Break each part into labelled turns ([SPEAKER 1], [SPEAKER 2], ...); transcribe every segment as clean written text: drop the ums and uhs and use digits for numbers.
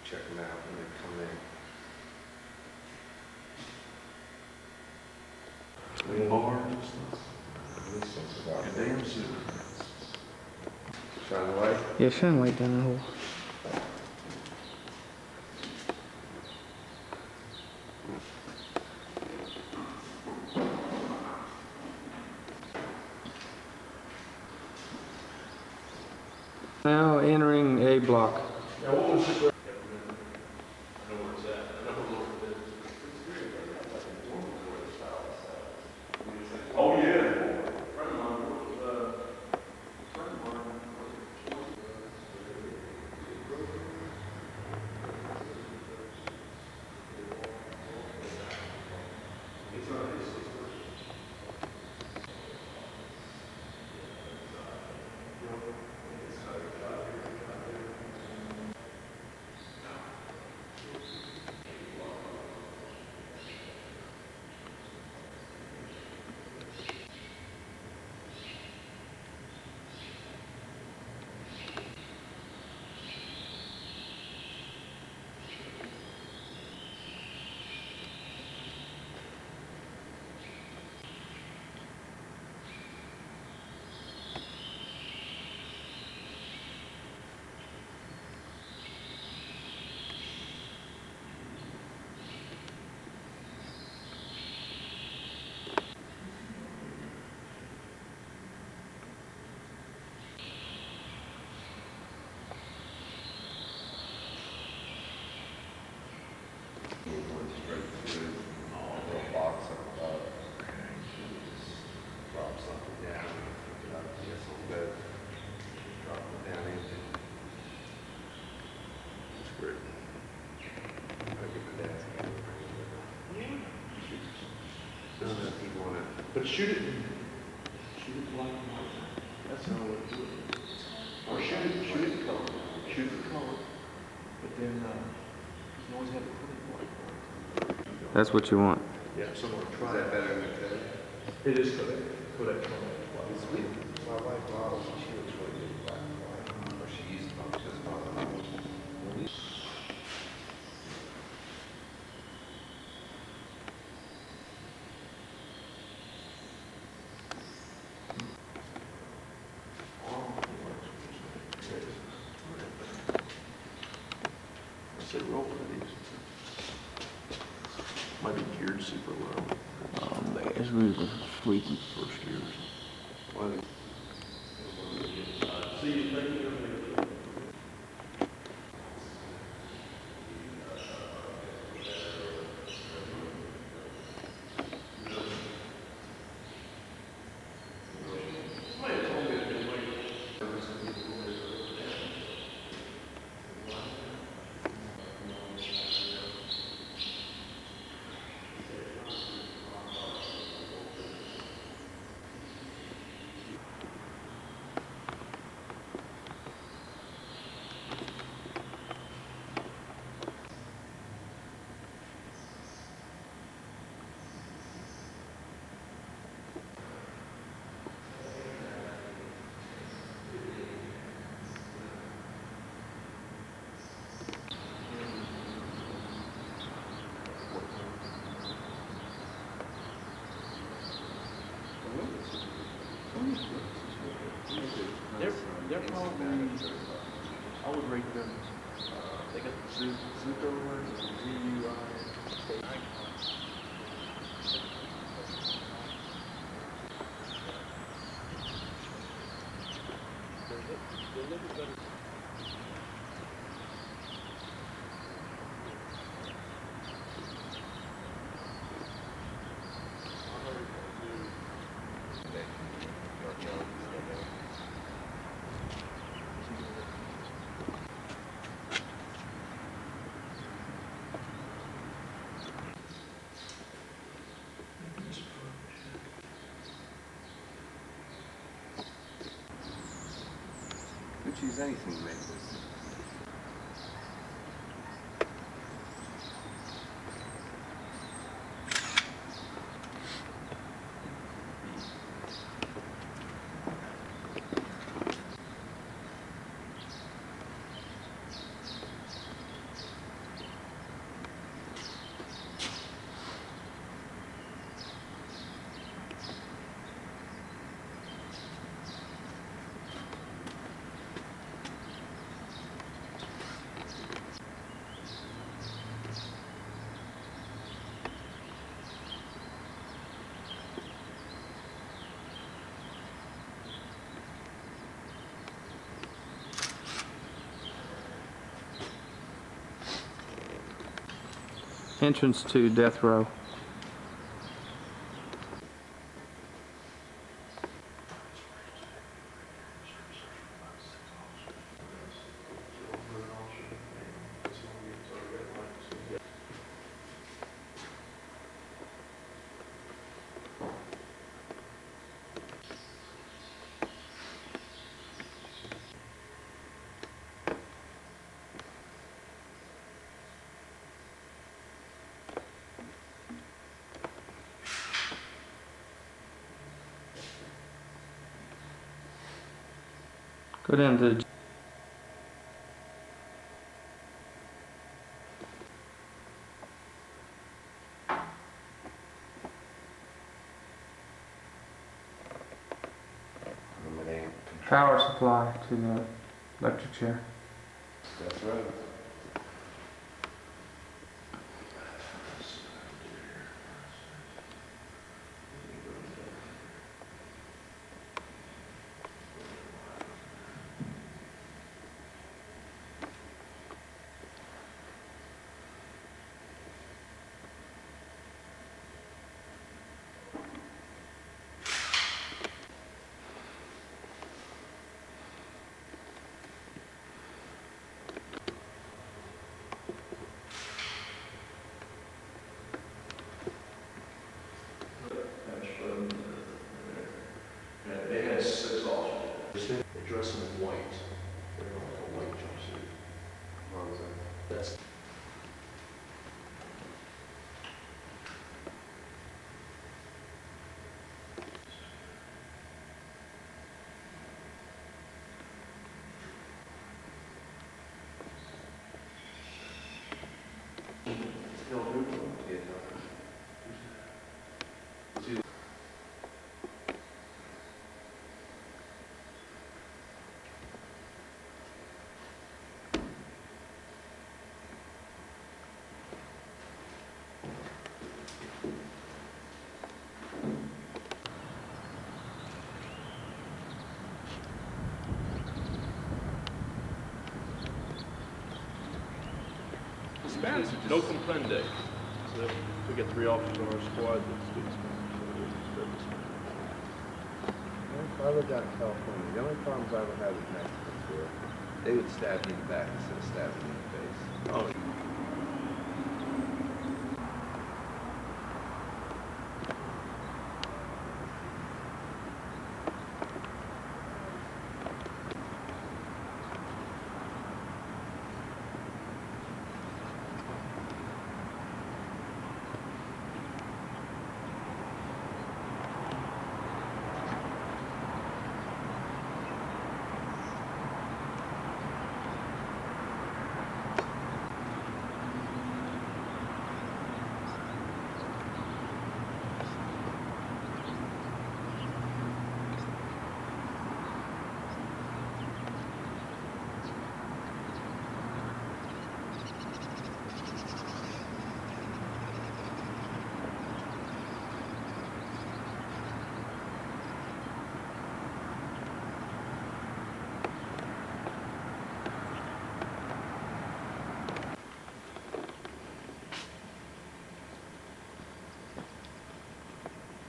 [SPEAKER 1] check them out when they come in.
[SPEAKER 2] Bars and stuff. A damn zoo.
[SPEAKER 1] Shine the light?
[SPEAKER 3] Yeah, shine light down the hole. Now entering A block.
[SPEAKER 2] Now, what was this? Oh, yeah. But shoot it black and white. That's how I would do it. Or shoot it color. Shoot it color. But then you always have to put it white.
[SPEAKER 3] That's what you want.
[SPEAKER 2] Yeah, somewhere.
[SPEAKER 1] Is that better than Kodak?
[SPEAKER 2] It is Kodak. Kodak.
[SPEAKER 1] My wife models, she looks really good in black and white. Or she uses them just models.
[SPEAKER 2] Say roll for these. Might be geared super low.
[SPEAKER 3] It's really squeaky.
[SPEAKER 2] First gears. They're probably, I would rate them, they got the Zuko one, ZUI, they're a little bit better.
[SPEAKER 1] You could choose anything to make this.
[SPEAKER 3] Entrance to death row. Go down to the power supply to the electric chair.
[SPEAKER 1] That's right.
[SPEAKER 2] They had 6 officers. They dress them in white. They're in like a white jumpsuit.
[SPEAKER 1] What was that?
[SPEAKER 2] That's
[SPEAKER 4] Spanish. No comprende. So we get 3 officers on our squad that speak Spanish.
[SPEAKER 1] I lived out in California. The only problems I ever had with Mexicans were they would stab you in the back instead of stabbing you in the face.
[SPEAKER 4] Oh.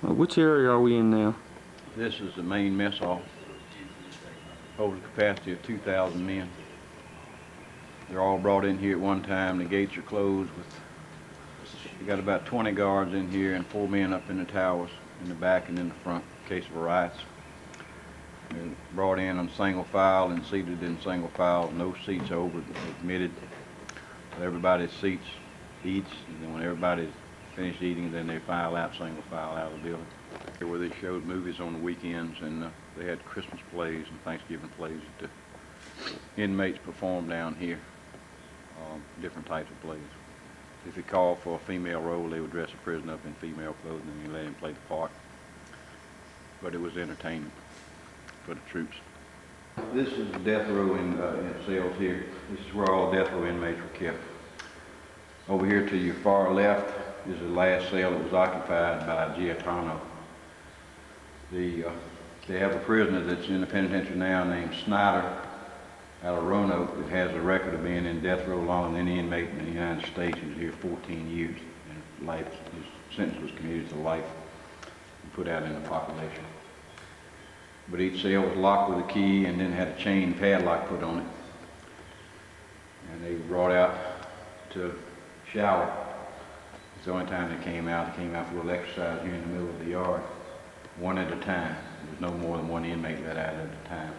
[SPEAKER 3] Which area are we in now?
[SPEAKER 5] This is the main mess hall, holds a capacity of 2,000 men. They're all brought in here at one time. The gates are closed. We got about 20 guards in here and 4 men up in the towers, in the back and in the front, in case of riots. They're brought in on single file and seated in single file. No seats over admitted. Everybody's seats eats, and then when everybody's finished eating, then they file out, single file out of the building. Where they showed movies on the weekends, and they had Christmas plays and Thanksgiving plays that the inmates performed down here, different types of plays. If he called for a female role, they would dress a prisoner up in female clothing and let him play the part. But it was entertainment for the troops. This is the death row in cells here. This is where all death row inmates were kept. Over here to your far left is the last cell that was occupied by Giatano. They have a prisoner that's in the penitentiary now named Snyder out of Roanoke that has a record of being in death row longer than any inmate in the United States. He was here 14 years. life, his sentence was commuted to life and put out in the population. But each cell was locked with a key and then had a chain padlock put on it. And they were brought out to shower. It's the only time they came out. They came out for a little exercise here in the middle of the yard, one at a time. There was no more than one inmate let out at a time.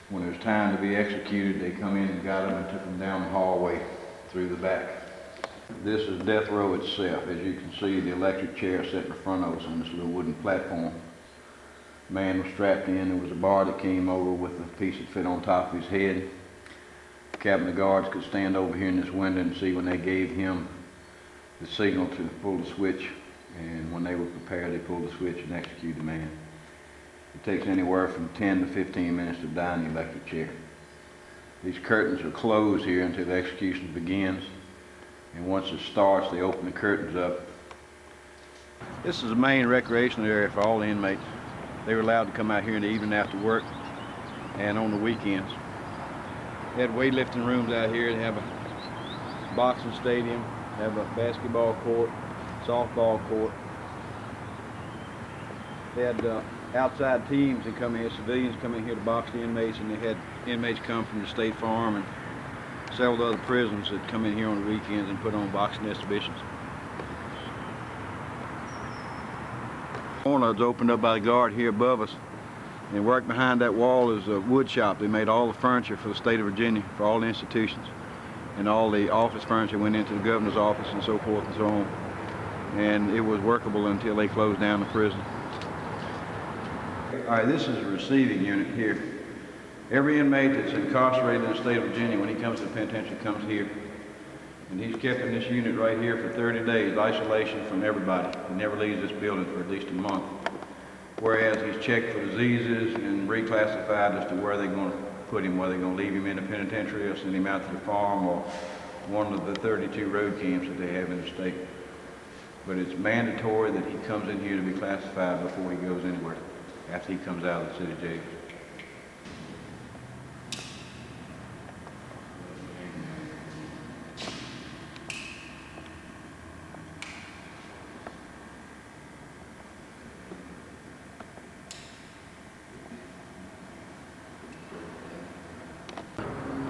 [SPEAKER 5] When it was time to be executed, they come in and got them and took them down the hallway through the back. This is death row itself. As you can see, the electric chair set in front of us on this little wooden platform. The man was strapped in. There was a bar that came over with a piece that fit on top of his head. The cabinet guards could stand over here in this window and see when they gave him the signal to pull the switch, and when they were prepared, they pulled the switch and executed the man. It takes anywhere from 10 to 15 minutes to die in the electric chair. These curtains are closed here until the execution begins, and once it starts, they open the curtains up. This is the main recreational area for all the inmates. They were allowed to come out here in the evening after work and on the weekends. They had weightlifting rooms out here. They have a boxing stadium, have a basketball court, softball court. They had outside teams that come in, civilians come in here to box the inmates, and they had inmates come from the State Farm and several other prisons that come in here on the weekends and put on boxing exhibitions. The corner is opened up by the guard here above us, and right behind that wall is a wood shop. They made all the furniture for the state of Virginia, for all the institutions, and all the office furniture went into the governor's office and so forth and so on. And it was workable until they closed down the prison. All right, this is a receiving unit here. Every inmate that's incarcerated in the state of Virginia, when he comes to the penitentiary, comes here. And he's kept in this unit right here for 30 days, isolation from everybody. He never leaves this building for at least a month. Whereas he's checked for diseases and reclassified as to where they're going to put him, whether they're going to leave him in the penitentiary or send him out to the farm or one of the 32 road camps that they have in the state. But it's mandatory that he comes in here to be classified before he goes anywhere, after he comes out of the city jail.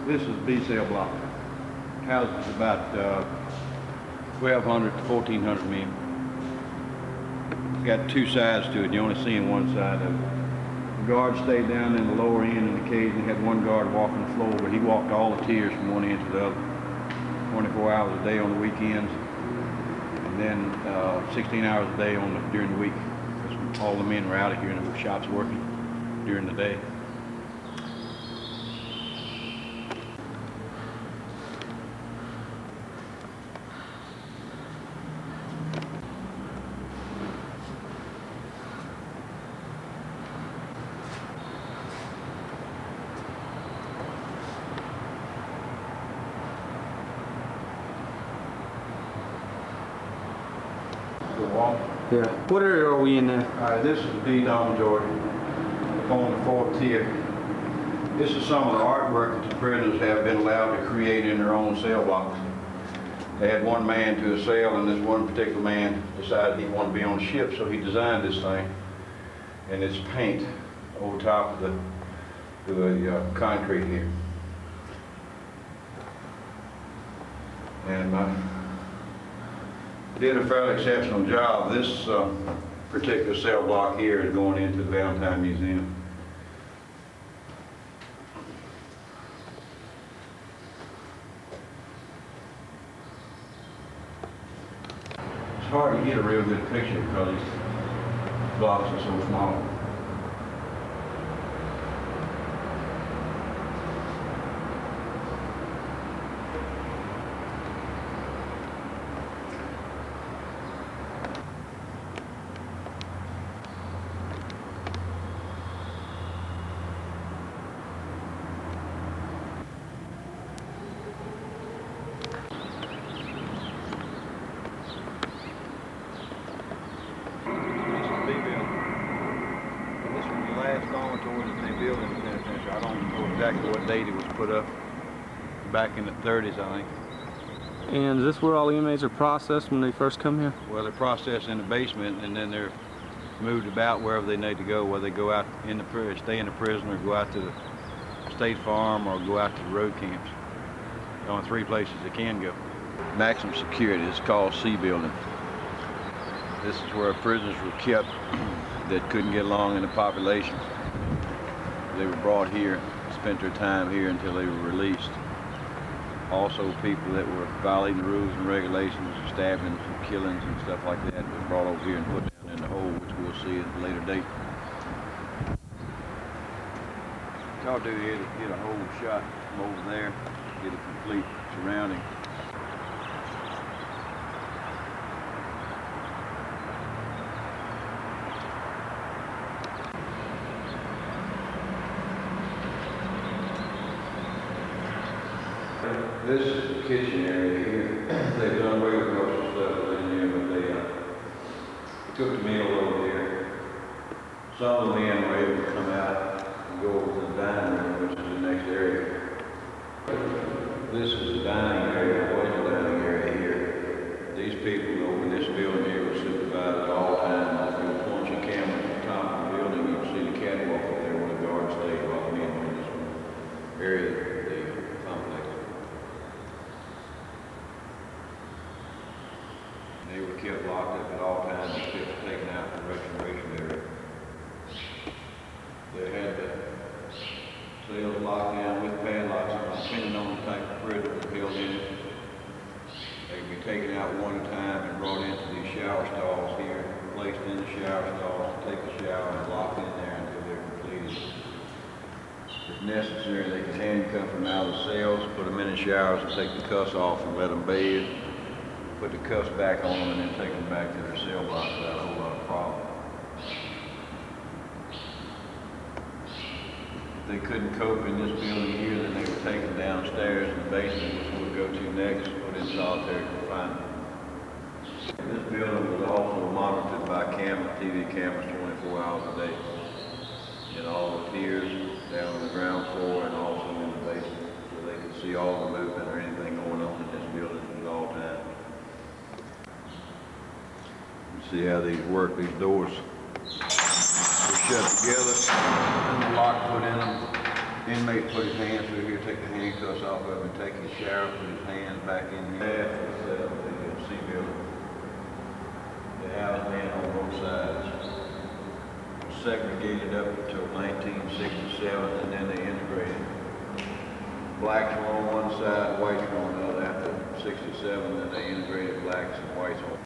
[SPEAKER 5] This is B cell block. Houses about 1,200 to 1,400 men. It's got two sides to it. You only see one side of it. The guard stayed down in the lower end in the cage, and had one guard walking the floor, but he walked all the tiers from one end to the other, 24 hours a day on the weekends, and then 16 hours a day during the week, because all the men were out of here in the shops working during the day.
[SPEAKER 3] Yeah. What area are we in now?
[SPEAKER 5] All right, this is the D dormitory on the fourth tier. This is some of the artwork that the prisoners have been allowed to create in their own cell blocks. They had one man to a cell, and this one particular man decided he wanted to be on a ship, so he designed this thing. And it's paint over top of the concrete here. And did a fairly exceptional job. This particular cell block here is going into the Valentine Museum. It's hard to get a real good picture because these blocks are so small. Exactly what date it was put up, back in the 30s, I think.
[SPEAKER 3] And is this where all the inmates are processed when they first come here?
[SPEAKER 5] Well, they're processed in the basement, and then they're moved about wherever they need to go, whether they go out in the prison, stay in the prison, or go out to the state farm, or go out to the road camps. There are only 3 places they can go. Maximum security is called C building. This is where prisoners were kept that couldn't get along in the population. They were brought here, spent their time here until they were released. Also, people that were violating the rules and regulations, stabbings and killings and stuff like that, was brought over here and put down in the hole, which we'll see at a later date. What I'll do here is get a whole shot from over there, get a complete surrounding. This is the kitchen area here. They've done away with most of the stuff in there, but they took the meal over here. Some of the men were able to come out and go over to the dining room, which is the next area. This is the dining area, was the dining area here. These people over in this building here were supervised at all times. If you point your camera at the top of the building, you can see the catwalk up there where the guards stayed while the men were in this area. They were kept locked up at all times and kept taken out from Richmond area. They had the cells locked down with padlocks, depending on the type of prisoner that held in it. They'd be taken out one at a time and brought into these shower stalls here, placed in the shower stalls to take a shower and locked in there until they're completed. If necessary, they can handcuff them out of the cells, put them in the showers and take the cuffs off and let them bathe. Put the cuffs back on them and then take them back to their cell block without a whole lot of problem. If they couldn't cope in this building here, then they were taken downstairs in the basement, which we'll go to next, put in solitary confinement. This building was also monitored by TV cameras 24 hours a day. In all the tiers down on the ground floor and also in the basement, so they could see all the movement or anything going on in this building at all times. See how these work, these doors. They're shut together, and the lock put in them. Inmate put his hands through here, take the handcuffs off of him, and take his shower, put his hands back in here. The C building. They housed men on both sides. Segregated up until 1967, and then they integrated. Blacks were on one side, whites were on the other. After 67, then they integrated blacks and whites on.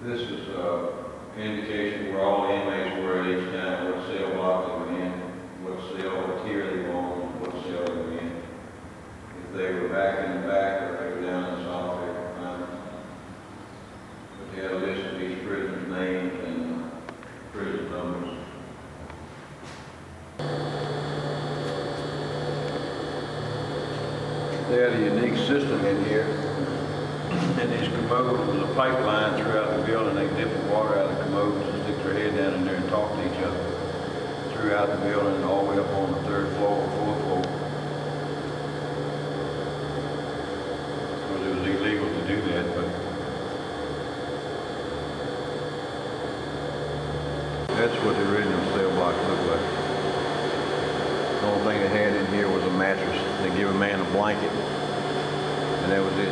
[SPEAKER 5] This is indication where all the inmates were at each time, what cell block they were in, what cell or tier they were on, and what cell they were in. If they were back in the back or they were down in the south, they were fine. But they had a list of each prisoner's names and prison numbers. They had a unique system in here. In these commodes, there was a pipeline throughout the building. They dip the water out of the commodes and stick their head down in there and talk to each other throughout the building and all the way up on the 3rd floor or 4th floor. Because it was illegal to do that, but that's what the original cell block looked like. The only thing they had in here was a mattress. They give a man a blanket, and that was it.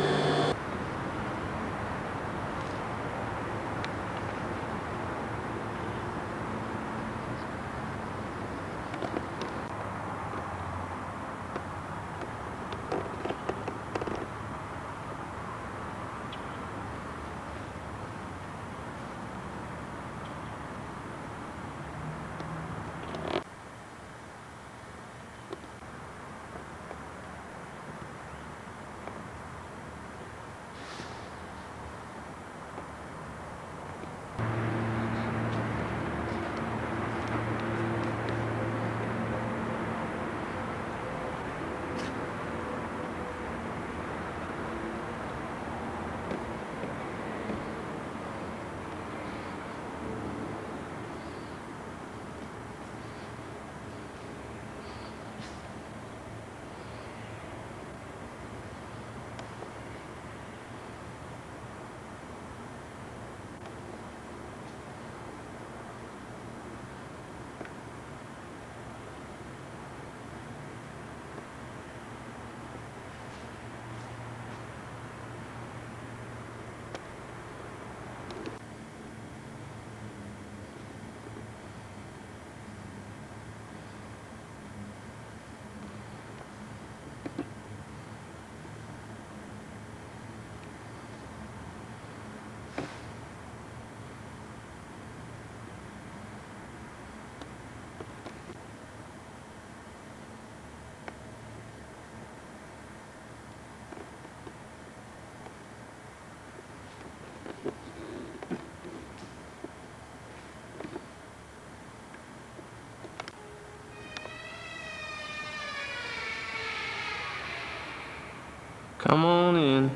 [SPEAKER 3] Come on in.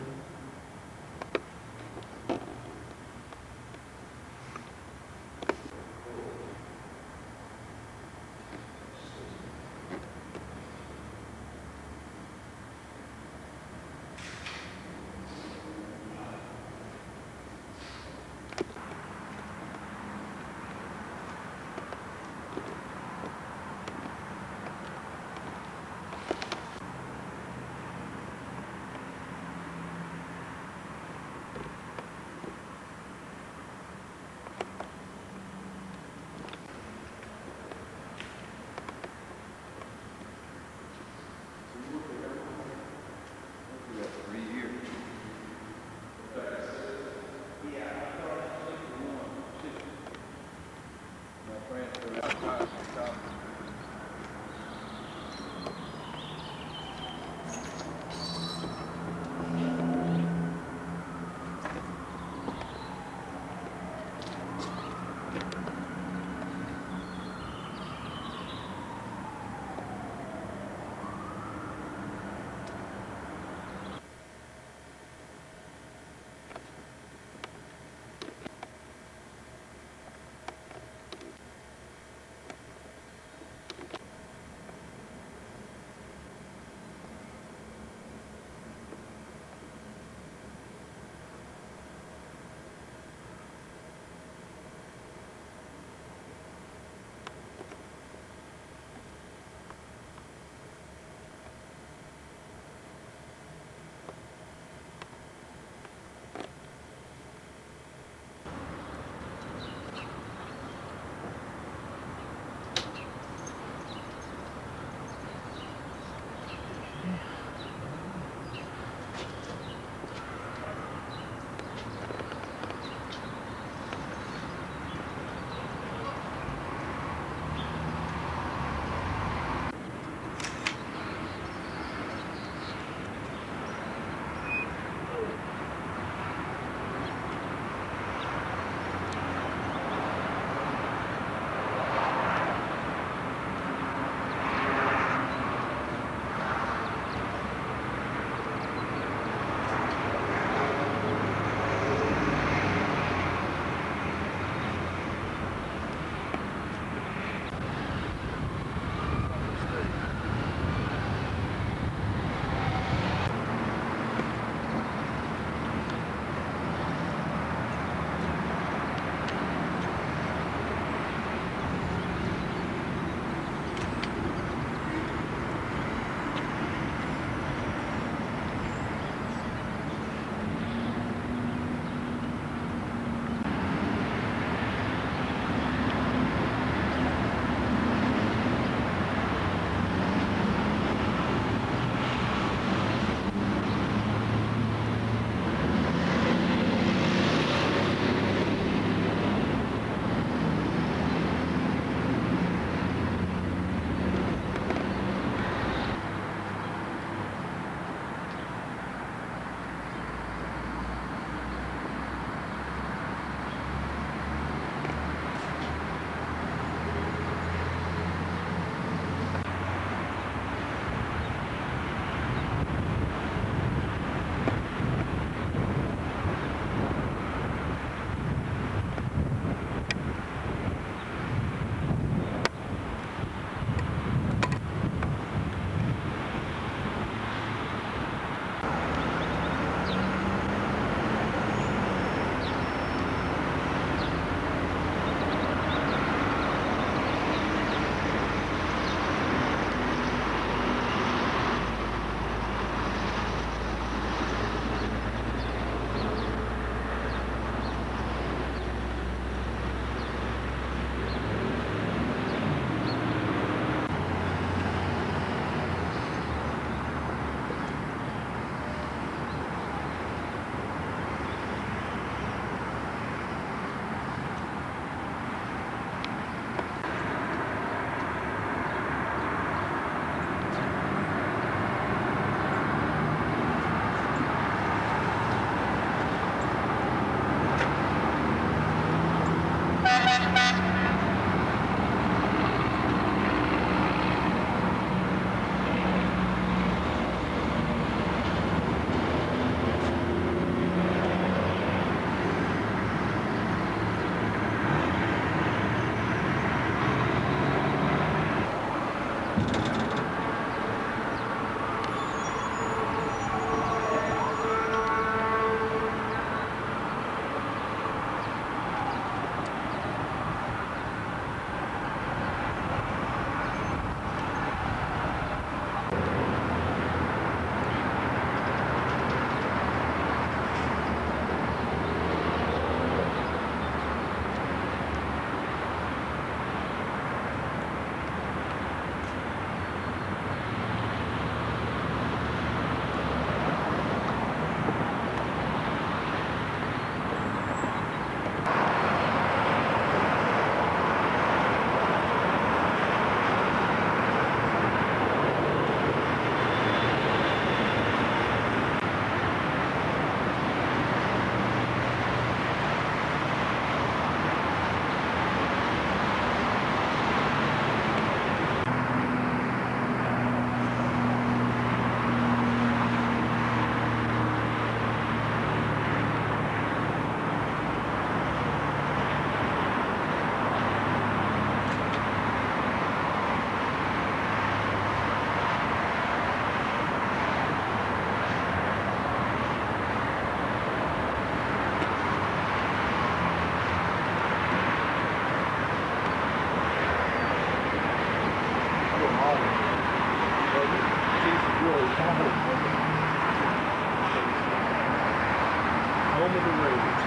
[SPEAKER 1] Home of the Raiders.